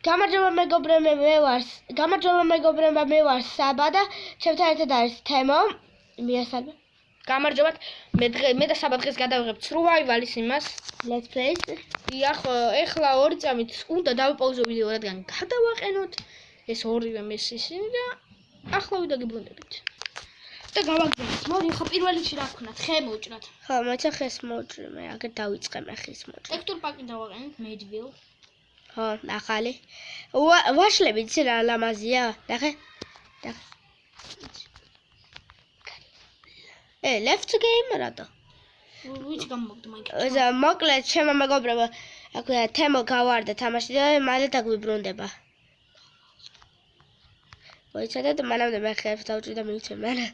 გამარჯობა მეგობრებო, მე ვარ საბა და ჩემთან ერთად არის თემო. მიასალმე. გამარჯობათ. მე და საბა დღეს გადავიღებთ survival-ის იმას. Let's play. ეხლა 2 წამით უნდა დავიპაუზო ვიდეო, რადგან გადავაყენოთ ეს ორივე მესისი და ახლა ვიდაგიბრუნდებით. და გავაგზავნოთ. მოდი, ხო პირველ რიგში რა ვქნათ? ხე მოვჭრათ. ხო, მოიცა ხეს მოვჭრი, მე აგერ დავიწყე მე ხის მოვჭრი. ტექსტურ პაკი დავაყენეთ, Medville. ხო, ახალი. ვაშლები იცი რა ლამაზია? ნახე. Left game რატო? ვიცი გამოგდა მაინკრაფტი. ეზა მოკლედ ჩემო მეგობრებო, აქვე თემო გავარდა თამაში და მალე დაგვიბრუნდება. მოიცადეთ, მანამდე მე ხეებს დავჭრი და მივცემ მანე.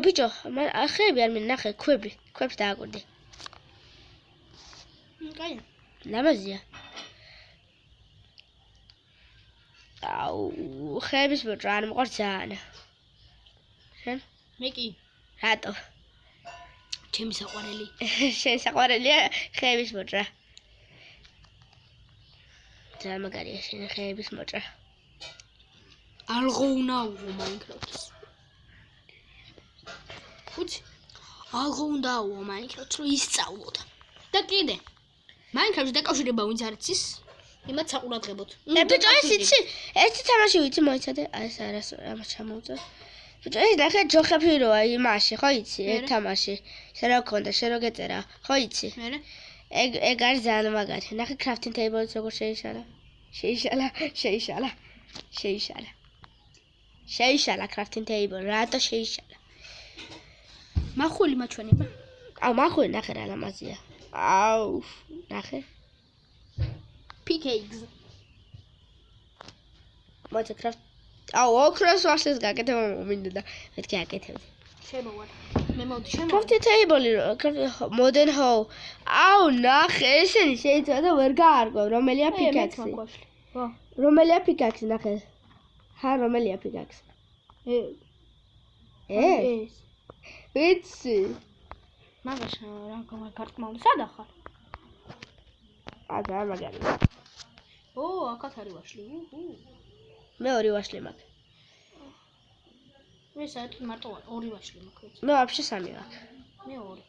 ბიჭო, ხეები არ მინახე, ქვებს დააკვირდი. კაი. ლამაზია. აუ, ხეების მოჭრა არ მოყარს ძალიან. შენ? მე კი. რატო? ჩემი საყვარელი. შენ საყვარელია ხეების მოჭრა. ძალიან მაგარია შენ ხეების მოჭრა. ალღო უნდა აუღო მაინკრაფტს. უცი. ალღო უნდა აუღო მაინკრაფტს, რომ ისწავლოთ. და კიდე. მაინკრაფტში დაკავშირება ვინც არ იცის, იმათ საყურადღებოდ. ბიჭო, ეს იცი? ერთი თამაში ვიცი, მოიცადე, ეს არას ამას ჩამოვწე. ბიჭო, ეს ნახე ჯოხები როა იმაში, ხო იცი? ერთ თამაში. შენ რა გქონდა, შენ რო გეწერა, ხო იცი? მერე? ეგ არის ძალიან მაგარი. ნახე crafting table-იც როგორ შეიშალა. შეიშალა crafting table, რატო შეიშალა? მახვილი მაჩვენება. აუ, მახვილი ნახე რა ლამაზია. აუ, ნახე. Pickaxe. მოიცა craft. აუ, ოქროს ვაშლეს გაკეთება მინდა და მეთქი აკეთებდი. შემოვარ. მე მოდი შემოვარ. crafting table, modern hoe. აუ, ნახე, ესენი შეიძლება და ვერ გაარგო, რომელია pickaxe. ხო. რომელია pickaxe ნახე. რომელია pickaxe? ეს. ვიცი. მაგას რა გარტყმავდი, სადა ხარ? ძალიან მაგარია. აქაც არის ვაშლი. მე ორი ვაშლი მაქვს. მე საერთოდ მარტო 2 ვაშლი მაქვს. მე ვაფშე 3 მაქვს. მე 2.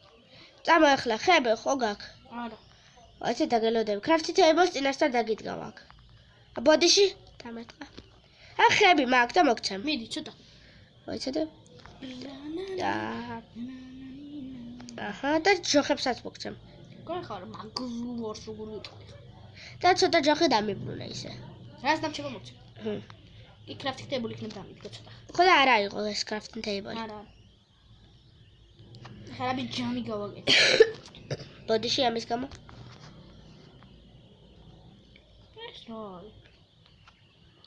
წამო ახლა ხები ხო გაქვს? არა. ასე დაგელოდები. crafting table-ს წინასწარ დაგიდგა აქ. ბოდიში დამეტყა. ხები მაქვს და მოგცემ. მიდი, ცოტა. მოიცადე. და ჯოხებსაც მოგცემ. კაი ხარ, მაგურს როგორ ვიტყვი. და ცოტა ჯოხი დამიბრუნე ისე. რას დამჩება მოგცემ? კი crafting table იქნებ დამიდგა ცოტა. ხო და არა იყო ეს crafting table. არა. ხარაბი ჯამი გავაკეთე. ბოდიში ამის გამო. ეს რა?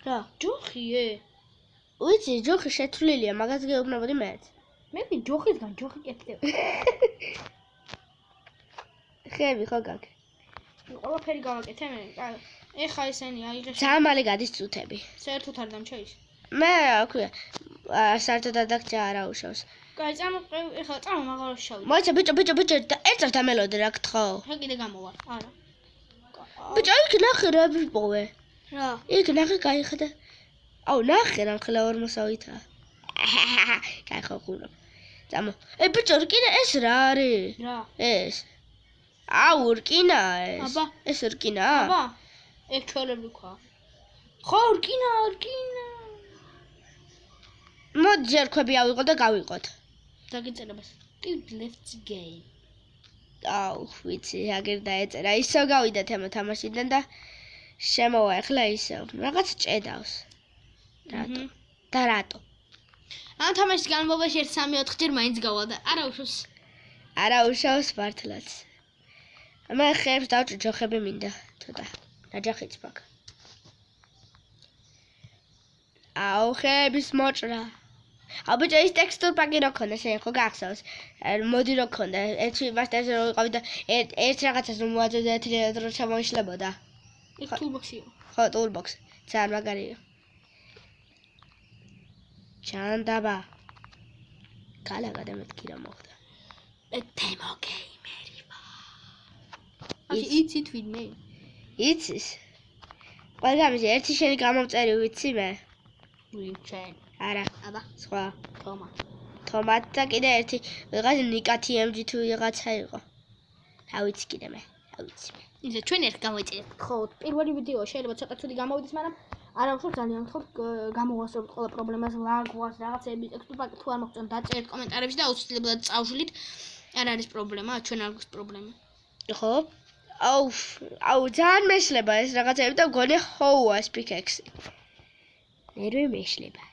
რა? ჯოხიე. ვიცი, ჯოხი შეთვლილია, მაგას გეუბნებოდი მეც. მე კი ჯოხისგან ჯოხი კეთდება. ხები ხო გაქვს? ყველაფერი გავაკეთე მე. ეხა ესენი აიღე. ძალიან მალე გადის წუთები. საერთოდ არ დამჩა ის. მე აქვია. საერთოდ ადაგჭა არა უშავს. კაი, ეხა წამო მაღაროს შავი. მოიცა ბიჭო, ერთად დამელოდე რა გთხოვ. ხა კიდე გამოვარ. არა. ბიჭო, იქ ნახე რა ვიპოვე. რა? იქ ნახე გაიხედა. აუ, ნახე რა მხლა 40-ითა. კაი ხო ხურო. წამო. ბიჭო, რკინა ეს რა არის? რა? ეს. აუ, რკინა ეს. აბა. ეს რკინაა? აბა. ეგ ჩოლები ხა. ხო, რკინა. მოდი ჯერქვები ავიღო და გავიყოთ. დაგიწერებას. Let's game. აუ, ვიცი, აგერ დაეწერა. ისევ გავიდა თემა თამაშიდან და შემოვა ახლა ისევ. რაღაც ჭედავს. რატო? და რატო? ამ თამაშის განმავლობაში 1-3-4 ჯერ მაინც გავალ და არა უშავს მართლაც. მე ხეებს დავჭრი ჯოხები მინდა, ცოტა. ნაჯახიც მაქვს. აუ, ხეების მოჭრა. აუ, ბიჭო, ის ტექსტურ პაკი რო ქონდა, შენ ხო გახსოვს? მოდი რო ქონდა, ერთი მასტერზე რო ვიყავი და ერთ რაღაცას რომ მოაძებდა ერთი რო ჩამოიშლებოდა. ეს toolbox-ია. ხო, toolbox. ძალიან მაგარია. ჩანდაბა. კალა გადამეთქი რა მოხდა. თემო გეიმერი ვარ. ასე იცით ვინმე? იცის? ყველგამის ერთი შენი გამომწერი ვიცი მე? ვინ ჩვენ? არა, აბა, სხვა. თომა. თომატ და კიდე ერთი ვიღაც ნიკათი MG თუ ვიღაცა იყო. ავიცი კიდე მე, ავიცი მე. ისე ჩვენ ერთ გავეჭერეთ. ხო, პირველი ვიდეო შეიძლება ცოტა ცუდი გამოვიდეს, მაგრამ არა უშო ძალიან ვთქვით გამოვასწორებთ ყველა პრობლემას, ლაგვას, რაღაცები, ტექსტურ პაკეტ თუ არ მოგწონთ, დაწერეთ კომენტარებში და აუცილებლად წავშლით. არ არის პრობლემა, ჩვენ არ გვაქვს პრობლემა. ხო? აუ, ძალიან მეშლება ეს რაღაცები და მგონი ჰოუას პიკექსი. ნერვი მეშლება.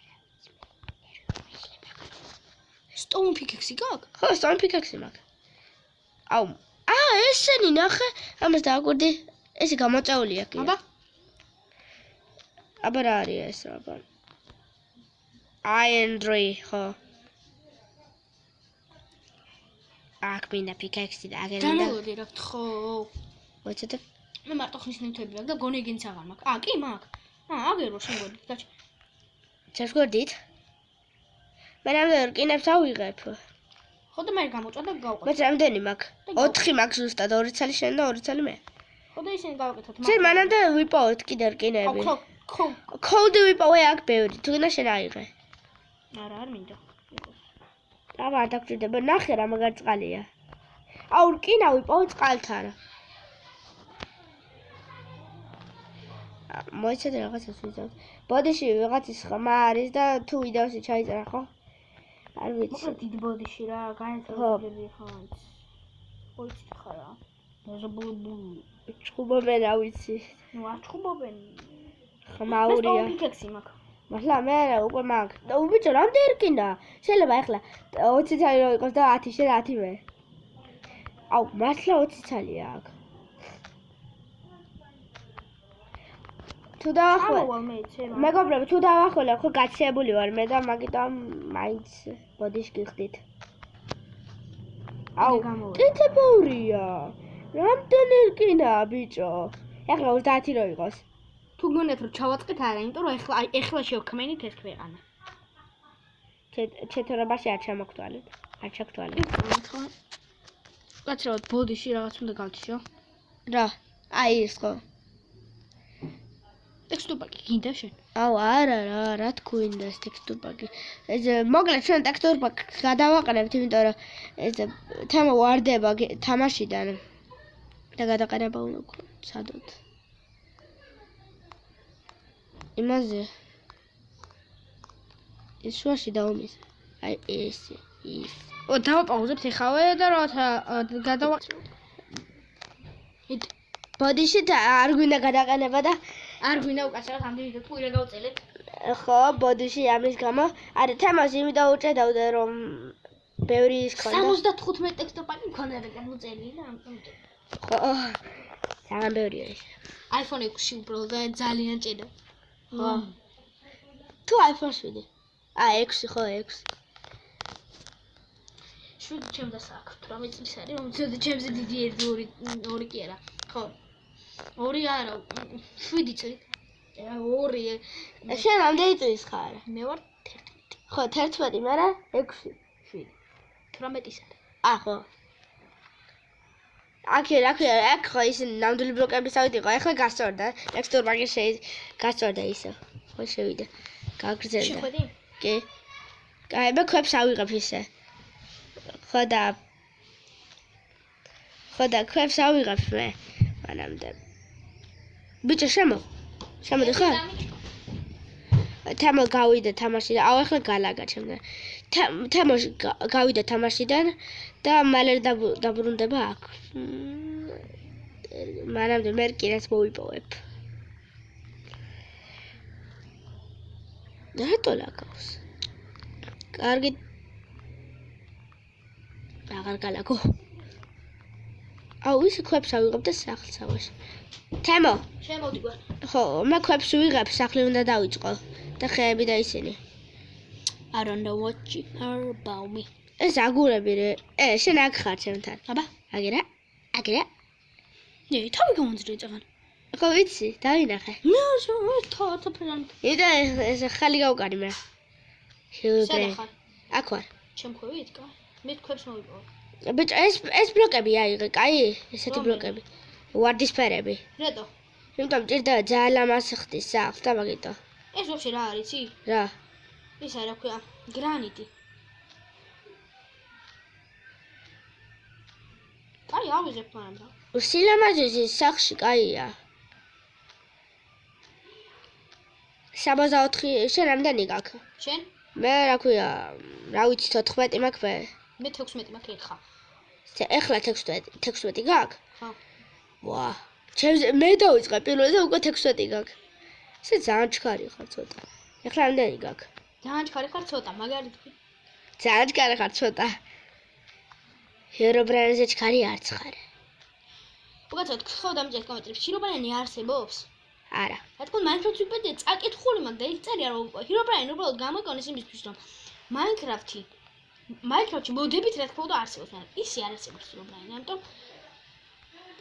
Stone pickaxe გაქვს? ხო, stone pickaxe მაქვს. აუ, ესენი ნახე, ამას დააკვირდი. ესე გამოწეულია კი. აბა რა არის ეს აბა? Iron 3, ხო. აქ მინდა pickaxe და აგერ მინდა. დამელოდი რა ხო. მოიცადე. მე მარტო ხნის ნივთები აქვს და გონი ეგენიც აღარ მაქვს. კი მაქვს. აგერო შემოდი, გაჩ. ჩასგვერდით. მე რამდენი რკინებს ავიღებ? ხო და მე გამოწვა და გავყო. მე რამდენი მაქვს? 4 მაქვს ზუსტად, 2 ცალი შენ და 2 ცალი მე. ხო და ისინი გავაკეთოთ. შენ მანამდე ვიპოვოთ კიდე რკინები. ხო. კოდი ვიპოვე აქ ბევრი, თუ გინდა შენ აიღე. არა, არ მინდა. აბა არ დაგჭირდება, ნახე რა მაგარ წყალია. აუ რკინა ვიპოვე წყალთან. მოიცადე რაღაცას ვიზავთ. ბოდიში ვიღაცის ხმა არის და თუ ვიდეოსი ჩაიწერა ხო? არ ვიცი. მოკლედ დიდ ბოდიში რა, განეცადები ხარ. ოიცი ხარა. მეზობლუ. ჩხუბობენ რა ვიცი. ნუ არ ჩხუბობენ. ხმაურია. მე პიკექსი მაქვს. მართლა მე არა უკვე მაქვს. და უბიჭო რამდენი რკინა? შეიძლება ახლა 20 ცალი რო იყოს და 10 შენ 10 მე. აუ მართლა 20 ცალია აქ. თუ დავახვალ მეგობრებო თუ დავახვალ ხო გაცილებული ვარ მე და მაგიტომ მაინც ბოდიში გიხდით. აუ ტიტე ბევრია. რამდენი რკინაა ბიჭო? ახლა 30 რო იყოს. თუ გონიათ რომ ჩავაწყეთ არა, იმიტომ რომ ახლა შევქმენით ეს ქვეყანა. ჩეთორობაში არ ჩამოგთვალეთ. არ ჩაგთვალეთ. კაცრავად ბოდიში რაღაც უნდა გავთიშო. რა? აი ეს ხო. ტექსტურ პაკი გინდა შენ? აუ არა რა თქუინდა ეს ტექსტურ პაკი. ეს მოკლედ ჩვენ ტექსტურ პაკს გადავაყენებთ, იმიტომ რომ ეს თემა ვარდება თამაშიდან და გადაყენება უნდა გცადოთ. იმაზე ეს შუაში დავუმისე. აი ეს. დავაპაუზებთ ეხავე და რაღაცა გადავაწყოთ. ბოდიში არ გვინდა გადაყენება და არ გვინდა უკაცრავად ამდენი ვიდეო თუ ირა გავწერეთ. ხო, ბოდიში ამის გამო. არა, თემას იმით უჭედავდა რომ ბევრი ის ქონდა. 75 ტექსტურ პაკი მქონდა და გამოწერილი და ამიტომ. ხო. ძალიან ბევრია ეს. iPhone 6-ში უბრალოდ ძალიან ჭედა. ხო. თუ iPhone 7. 6 ხო 6. 7 ჩემს აქვს 18 წლის არის, რომელიც ჩემზე დიდი 2 კი არა. ხო. 2 არა, 7 წელი. 2. შენ რამდენი წლის ხარ? მე ვარ 11. ხო, 11, მაგრამ 6. 7. 18-ის არა. ხო. აქ ხო ის ნამდვილი ბლოკები თავით იყო, ახლა გასწორდა. ტექსტურ პაკში გასწორდა ისე. ხო შევიდა. გაგრძელდა. შეხვედი? კი. კაი, მე ქვებს ავიღებ ისე. ხო და ქვებს ავიღებ მე. მანამდე. ბიჭო შემოდი ხო? თემო გავიდა თამაშიდან. აუ ახლა გალაგა ჩემთან. თემო გავიდა თამაშიდან და მალე დაბრუნდება აქ. მანამდე მე რკინას მოვიპოვებ. რატო ლაგავს? კარგი. აღარ გალაგო. აუ ის ქვებს ავიღებ და სახლს ავაშ. თემო. შემოდი გვარ. ხო, მე ქვებს ვიღებ, სახლი უნდა დავიწყო და ხეები და ისინი. I don't know what you heard about me. ეს აგურები რე. შენ აქ ხარ ჩემთან. აბა, აგერა? თავი გამონძრე წაღან. ხო ვიცი, დავინახე. მე თოფერან. იდა ეს ხალი გავკარი მე. შეუძლია. აქ ვარ. ჩემქვევით, კა? მე ქვებს მოვიპოვე. ბიჭო, ეს ბლოკები აიღე, კაი? ესეთი ბლოკები. ვარდისფერები. რატო? იმიტომ ჭირდება ძალიან ლამაზი ხდის სახლს და მაგიტო. ეს ვაფშე რა არის, იცი? რა? ისა რა ქვია? გრანიტი. აი, ავიღებ მაგრამ. სილამაზეს სახლში კაია. 64 შენ რამდენი გაქვს? შენ? მე რა ქვია, რა ვიცი 14 მაქვს მე. მე 16 მაქვს ეხა. ეხლა 16 გაქვს? ხო. ვა. მე დავიწყე პირველი და უკვე 16 გაქვს. ესე ძალიან ჩქარი ხარ ცოტა. ეხლა რამდენი გაქვს? ძალიან ჩქარი ხარ ცოტა, მაგარი თქვი. ძალიან ჩქარი ხარ ცოტა. ჰერობრანზე ჩქარი არც ხარ. უკაცრავად ხო დამიჯერეთ კომენტებში. ჰირობრანი არსებობს? არა. რა თქმა უნდა, Minecraft ვიკიპედია წაკითხული მაქვს და იქ წერია რომ ჰირობრანი უბრალოდ გამოგონეს იმისთვის რომ Minecraft-ში მოდებით რა თქმა უნდა არსებობს, მაგრამ ისი არ არსებობს ჰირობრანი, ამიტომ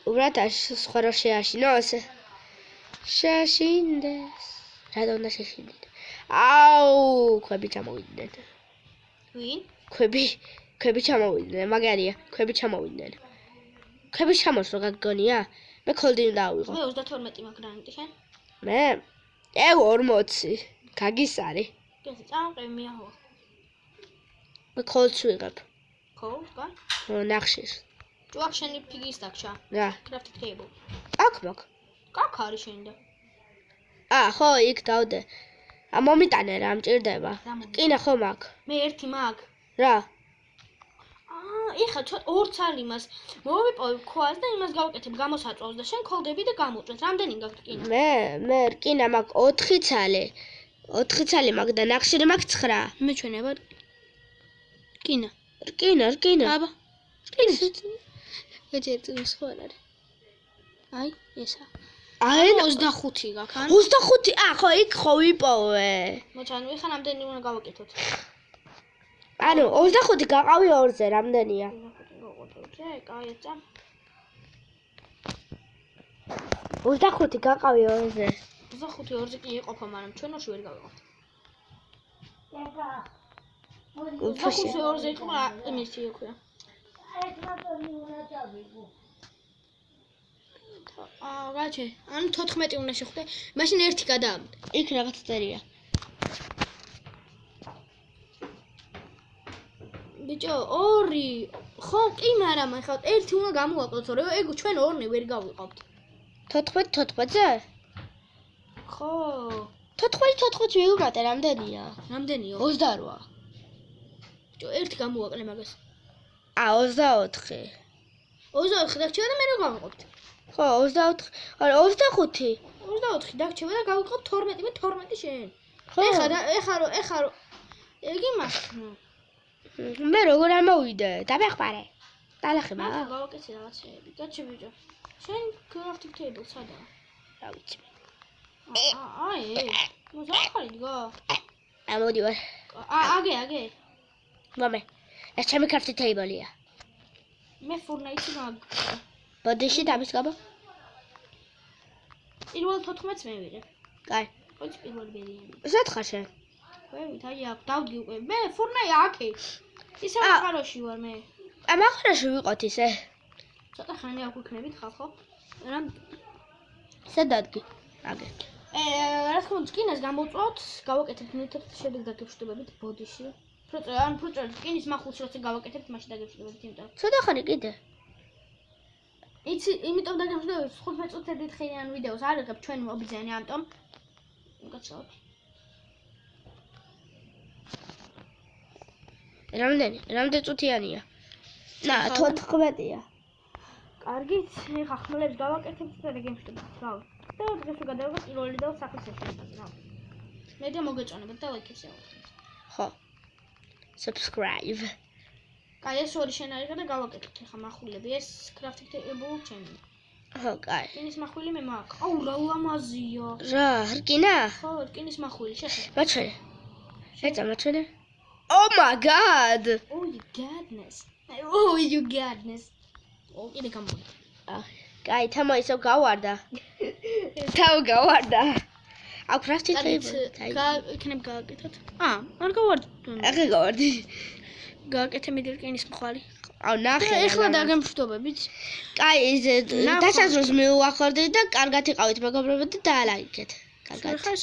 უბრალოდ სხვა რო შეაშინოს. შეაშინდეს. რა უნდა შეშინდეთ? აუ, ქვები ჩამოვიდნენ. ვინ? ქვები ჩამოვიდნენ, მაგარია, ქვები ჩამოვიდნენ. ქვები ჩამოს რო გაგონია? მე კოლდი უნდა ავიღო. მე 32 მაქვს გრანიტი შენ? მე 40. გაგისარი. გესა წამყევი მიაჰო. მე კოლდს ვიღებ. ხო, გან? ნახშირს. ჭუაქ შენი ფიგის დაგშა. რა? Crafting table. აქ მაქვს. კაკ არის შენ და? ხო, იქ დავდე. მომიტანე რა მჭირდება. კინა ხო მაქვს. მე ერთი მაქვს. რა? ეხა ცოტა ორ ცალი იმას მოვიპოვებ ქვას და იმას გავაკეთებ გამოსაწვავს და შენ კოლდები და გამოუწვევ. რამდენი გაქვს კინა? მე რკინა მაქვს 4 ცალი. 4 ცალი მაქვს და ნახშირი მაქვს 9. მე ჩვენება კინა. რკინა. აბა. ეჭერწვის ხო არ არის. აი, ესა. აი 25 გაქვს ან? 25. ხო, იქ ხო ვიპოვე. მოჩანო, ეხა რამდენი უნდა გავაკეთოთ? ანუ 25 გაყავი 2-ზე, რამდენია? კაი, ეცა. 25 გაყავი 2-ზე. 25 2-ზე კი იყოფა, მაგრამ ჩვენოში ვერ გავიყავთ. 25 2-ზე იყო, იმისი იყვია. გაჩე, ანუ 14 უნდა შეხვდე, მაშინ ერთი გადააგდე. იქ რაღაც წერია. ბიჭო, 2. ხო, კი, მაგრამ ახლა ერთი უნდა გამოვაკლოთ, რომ ეგ ჩვენ ორნი ვერ გავიყავთ. 14-ზე? ხო. 14 ვიღებατε, რამდენია? რამდენია? 28. ბიჭო, ერთი გამოვაკლე მაგას. 24. 24 დაგჭირდა და მე რა გავიყავთ? ხო, 24. არა, 25. 24 დაგჭირდა და გავიყავთ 12 მე 12 შენ. ხო. ეხა რო ეგ იმას. მე როგორ არ მოვიდე? დამეხმარე. დალახე მაგა. გავაკეთე რაღაცები. გაჩი ბიჭო. შენ crafting table სადაა? რა ვიცი. აი, მოზახარი დგა. ამოდი ვარ. აგე. მომე. ეს ჩემი crafting table-ია. მე ფურნაიცი მაგ. ბოდიში დამის გაბა. პირველ 14-ს მე ვიღებ. კაი. ოჩ პირველ ბერიები. ზეთ ხარ შენ? ხვევით, აი აქ დავდგი უკვე. მე ფურნაი აქე. ისე ხაროში ვარ მე. ამახარაში ვიყოთ ისე. ცოტა ხანი აქ ვიქნებით ხალხო. რამ სადადგი? აგე. რა თქმა უნდა, სკინას გამოწვავთ, გავაკეთებთ მეთოდს, შემდეგ დაგეშვებებით ბოდიში. პროჭერ სკინის მახულში როცა გავაკეთებთ, მაშინ დაგეშვებებით იმიტომ. ცოტა ხანი კიდე. იცი, იმიტომ დაგეშვებებით 15 წუთი ხიან ვიდეოს არ ვიღებ ჩვენ მობიძენი, ამიტომ გაცავთ. რამდენი წუთიანია? 14-ია. კარგით, ეხა ხმლებს გავაკეთებთ და გემშვიდობთ. რავი. და დღეს გადავიღოთ პირველი და სახლის შეშენებას, რა. მე და მოგეწონებათ და ლაიქებს ავხსნით. ხო. subscribe. კაი, ეს ორი შენ არის და გავაკეთებთ ეხა מחვილები, ეს crafting table ჩემი. ხო, კაი. რკინის מחვილი მე მაქვს. აუ, რა ლამაზია. რა, რკინა? ხო, რკინის מחვილი, შეხედე. მაჩვენე. ეცა მაჩვენე. Oh my god. Oh you godness. კიდე გამოვიდა. კაი, თამა ისო გავარდა. გავარდა. აქ crafting table. იქნებ გააკეთოთ. არ გავარდი. ახლა გავარდი. გააკეთე მე რკინის მხარი. აუ ნახე. ეხლა დაგემშვიდობებით. კაი, ის დასასრულს მიუახლოვდით და კარგად იყავით მეგობრებო და დაალაიქეთ. კარგად. ხა